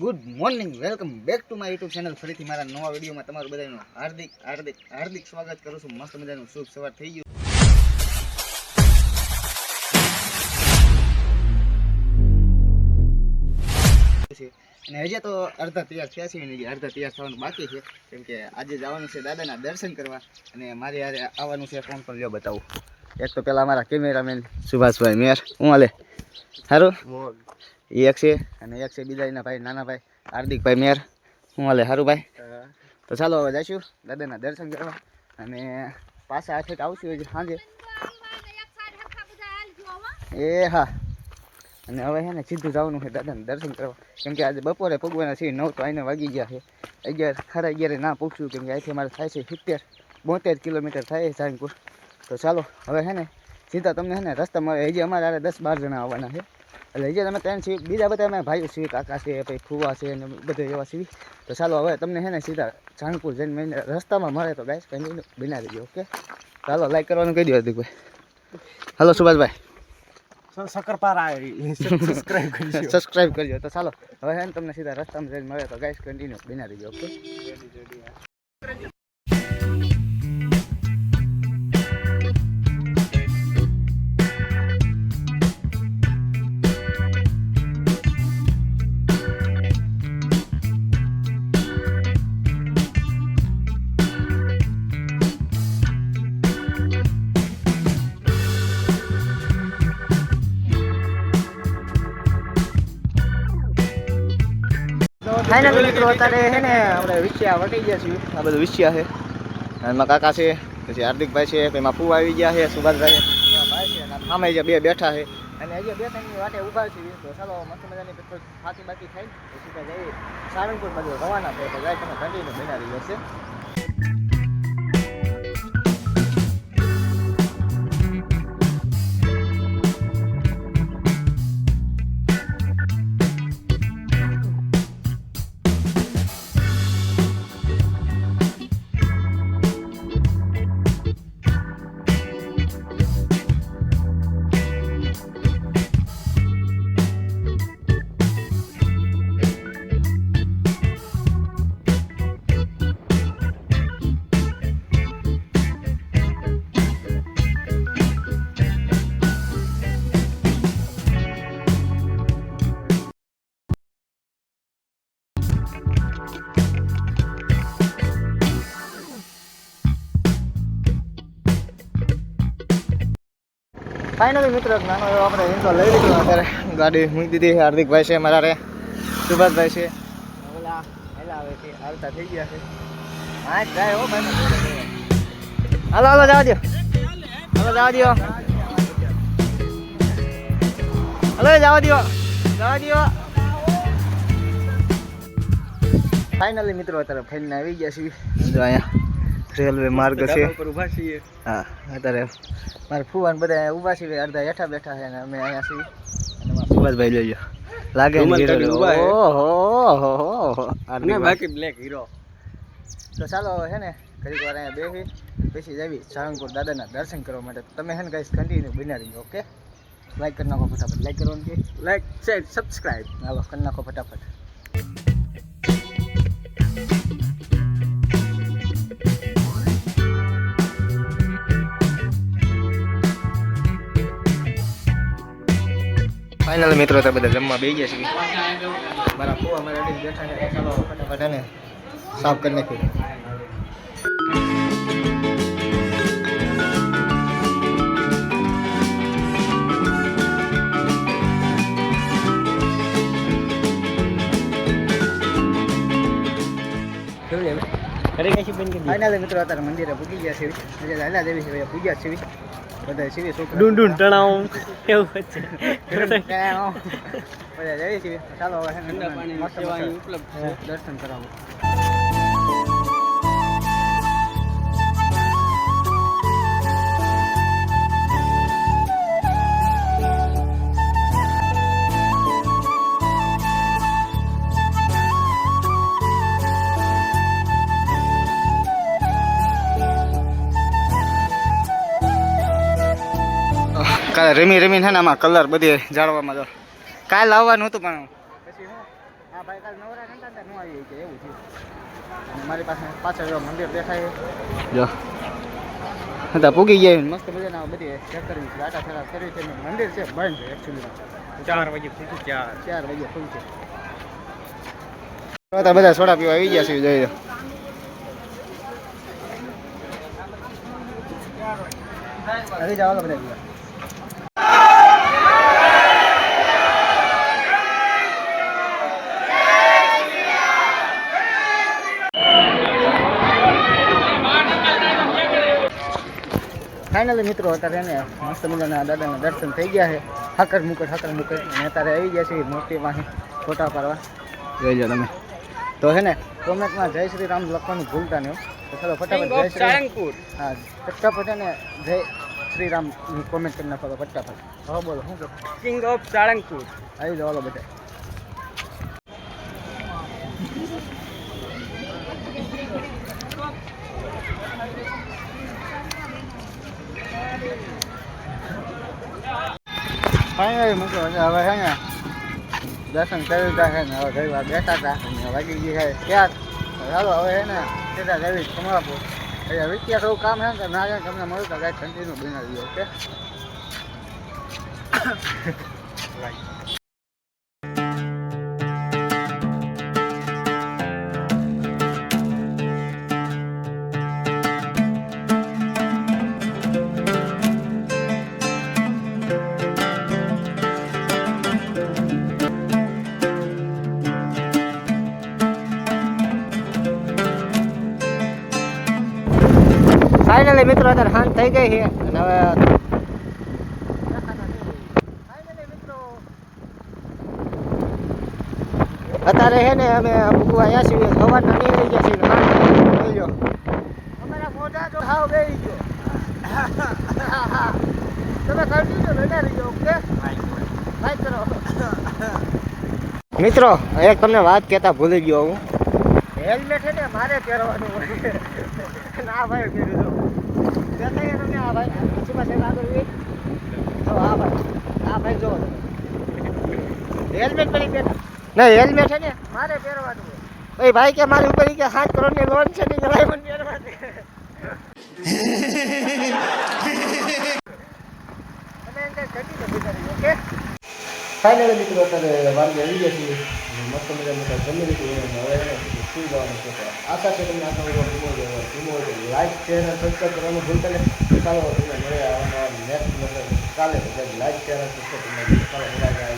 Good morning, welcome back to my YouTube channel. ફરીથી મારા નવા વિડીયોમાં તમારું બધાનું હાર્દિક હાર્દિક હાર્દિક સ્વાગત કરું છું. મસ્ત મજાનું શુભ સવાર થઈ ગયું છે અને હજી તો અડધા તૈયાર થયા છે અને અડધા તૈયાર થવાનું બાકી છે, કેમ કે આજે જવાનું છે દાદાના દર્શન કરવા. અને મારે યારે આવવાનું છે. ફોન પર લ્યો બતાવું. એક તો પેલા અમારા કેમેરામેન સુભાષભાઈ મેર, હું હાલે સારું એ એક છે, અને એક છે બીજા એના ભાઈ નાના ભાઈ હાર્દિકભાઈ મેર, હું હાલે સારું ભાઈ. તો ચાલો હવે જઈશું દાદાના દર્શન કરવા અને પાછા આઠે આવશું હજી સાંજે. એ હા, અને હવે છે ને સીધું જવાનું છે દાદાના દર્શન કરવા, કેમ કે આજે બપોરે પૂગવાના છે. 9 તો આઈને વાગી ગયા છે. 11 સાડા 11 ના પૂછ્યું, કેમ કે અહીંથી અમારે થાય છે 70-72 કિલોમીટર થાય સાંગપુર. તો ચાલો હવે છે ને સીધા તમને છે ને રસ્તામાં હજી અમારે 10-12 જણા આવવાના છે. એટલે હજી તમે 3 છીએ, બીજા બધા અમે ભાઈઓ છીએ, કાકા છે, પછી ફુવા છે અને બધા એવા છીએ. તો ચાલો હવે તમને છે ને સીધા સાંગપુર જઈને રસ્તામાં મળે તો ગાઈસ કંઈ બના દેજો. ઓકે ચાલો, લાઈક કરવાનું કહી દો હાર્દિકભાઈ. હાલો સુભાષભાઈ, સબસ્ક્રાઇબ કરજો. તો ચાલો હવે છે ને તમને સીધા રસ્તામાં જઈને મળે તો ગાઈસ કન્ટિન્યુ બના દેજો. ઓકે ફાઇનલ મિત્રો અત્યારે છે ને આપણે વિછિયા વટી ગયા છીએ. આ બધું વિછિયા છે. એમાં કાકા છે, પછી હાર્દિકભાઈ છે, પછી એમાં ફૂવા આવી ગયા છે, સુભાષભાઈ ભાઈ છે, અને સામે જે બે બેઠા છે અને હજી 2-3 વાટે ઊભા છીએ. તો ચાલો મસ્ત મજાની પેટ્રોલ ફાતી બાકી થાય તો સીધા જઈએ સારંગપુર બાજુ રવાના થાય. તો જાય તમે કન્ટિન્યુ બનાવી જશે. ફાઇનલી મિત્રો નાનો એવો આપણે ઇન્ટ્રો લઈ લીધો. અત્યારે ગાડી મૂકી દીધી. હાર્દિકભાઈ છે મારા રે, સુભાષભાઈ છે, ઓલા હેલા આવે છે, હાલતા થઈ ગયા છે. હા જાય હો ભાઈ, હાલો હાલો જવા દો, હાલો જવા દો, હાલો જવા દો, જવા દો. ફાઇનલી મિત્રો અત્યારે ફરીને આવી ગયા છીએ. જો અહીંયા રેલવે માર્ગ છે. હા, અત્યારે મારા ફુવાન બધા ઊભા છીએ, અડધા હેઠા બેઠા છે અને અમે અહીંયા છીએ. અને મારા સુભાષભાઈ જોઈ લાગે બાકી બ્લેક હીરો. તો ચાલો હવે છે ને ઘડીક વાર અહીંયા બેસી પછી જવી સારંગપુર દાદાના દર્શન કરવા માટે. તમે છે ને કઈ કન્ટિન્યુ બના રહીજો. ઓકે, લાઈક કરી નાખો ફટાફટ. લાઈક કરવાનું કે લાઈક શેર સબસ્ક્રાઈબ હાલો કરી નાખો ફટાફટ. ફાઇનલ મિત્રો તો બધા જમવા બેસી ગયા છે. મારા ફુવા મારા રેડી બેઠા છે. ચાલો ફટાફટ એને સાફ કરી નાખ્યું. ફાઇનલ મિત્રો અત્યારે મંદિરે પૂગી ગયા છે. લાલા દેવી છે પૂજ્યા છે બધા છે. છોકરા ડુંડું તણાવ એવું છે. બધા જઈએ છીએ. ચાલો હવે દર્શન કરાવો. કાલે રમી રમીને છે ને આમાં કલર બધી જાળવામાં કાલે લાવવાનું હતું પણ પછી ભાઈ કાલ નવરા નતા ન આવી કે એવું થયું. અને મારી પાસે પાછળ જો મંદિર દેખાય છે. જો હતા પૂગી ગયા મસ્ત મજાના બધી ચેક કરવી છે આટા ફેરા કરવી છે મંદિર છે બંધ છે એકચ્યુઅલી 4 વાગે ખુલ્લું 4 વાગે ખુલ્લું છે. તો બધા સોડા પીવા આવી ગયા છે જોઈ લો. આવી જાવ બધા પીવા. ફાઇનલી મિત્રો અત્યારે એને મસ્ત મજાના દાદાના દર્શન થઈ ગયા છે. હાકર મુકટ અને અત્યારે આવી ગયા છે મૂર્તિમાં ફોટા પાડવા જોઈ લો તમે. તો છે ને કોમેન્ટમાં જય શ્રી રામ લખવાનું ભૂલતા નહીં. તો ચાલો ફટાફટ જય શ્રી રામ. હા ફટાફટ એને જય શ્રી રામની કોમેન્ટ કરી નાખો તો ફટાફટ. હા બોલો શું કહો? King of Salangpur. આવી જાઓ બધા. ફાઇનલી મિત્રો હવે છે ને દર્શન કરી લીધા છે ને હવે ઘણી વાર બેઠા હતા અને વાગી ગઈ છે ક્યાંક. ચાલો હવે છે ને સીધા જવી કમળાપુર. એટલે વિત્યા થોડું કામ છે ને કે ના જાય તમને મળ્યું તો કાંઈ કન્ટિન્યુ બનાવી ઓકે. ફાઇનલી મિત્રો અત્યારે શાંત થઈ ગઈ છે અને હવે અત્યારે છે ને અમે ભૂગવા આવ્યા છીએ સવારના નીકળી ગયા છીએ જોઈ લો અમારા મોઢા તો હાવ બેસી ગયો. તમે કન્ટિન્યુ લઈને રહીજો ઓકે લાઈક કરો. મિત્રો એક તમને વાત કહેતા ભૂલી ગયો હું. હેલ્મેટ છે ને મારે પહેરવાનું હોય. ના ભાઈ પહેરી દો દેખાય તમને આ ભાઈ પછી આગળ તો આ ભાઈ જો હેલ્મેટ પહેરી બેઠા. નહીં હેલ્મેટ છે ને મારે પહેરવાનું હોય. ભાઈ ભાઈ કે મારી ઉપર કે 7 કરોડની લોન છે ને લાઈ મને પહેરવાની. તમે એને ઘટી તો વિચારી ઓકે. ફાઇનલી મિત્રો અત્યારે વાગે આવી ગયા છીએ મસ્ત મજાનું જમી લીધું હવે સુઈ જવાનું છે. આશા છે તમને આજનો વિડીયો ગમ્યો હોય લાઈક શેર અને સબસ્ક્રાઈબ કરવાનું ભૂલતા નહીં. ચાલો તમને મળે આવવાના નેક્સ્ટ કાલે લાઈક શેર અને સબસ્ક્રાઈબ ચાલો બધા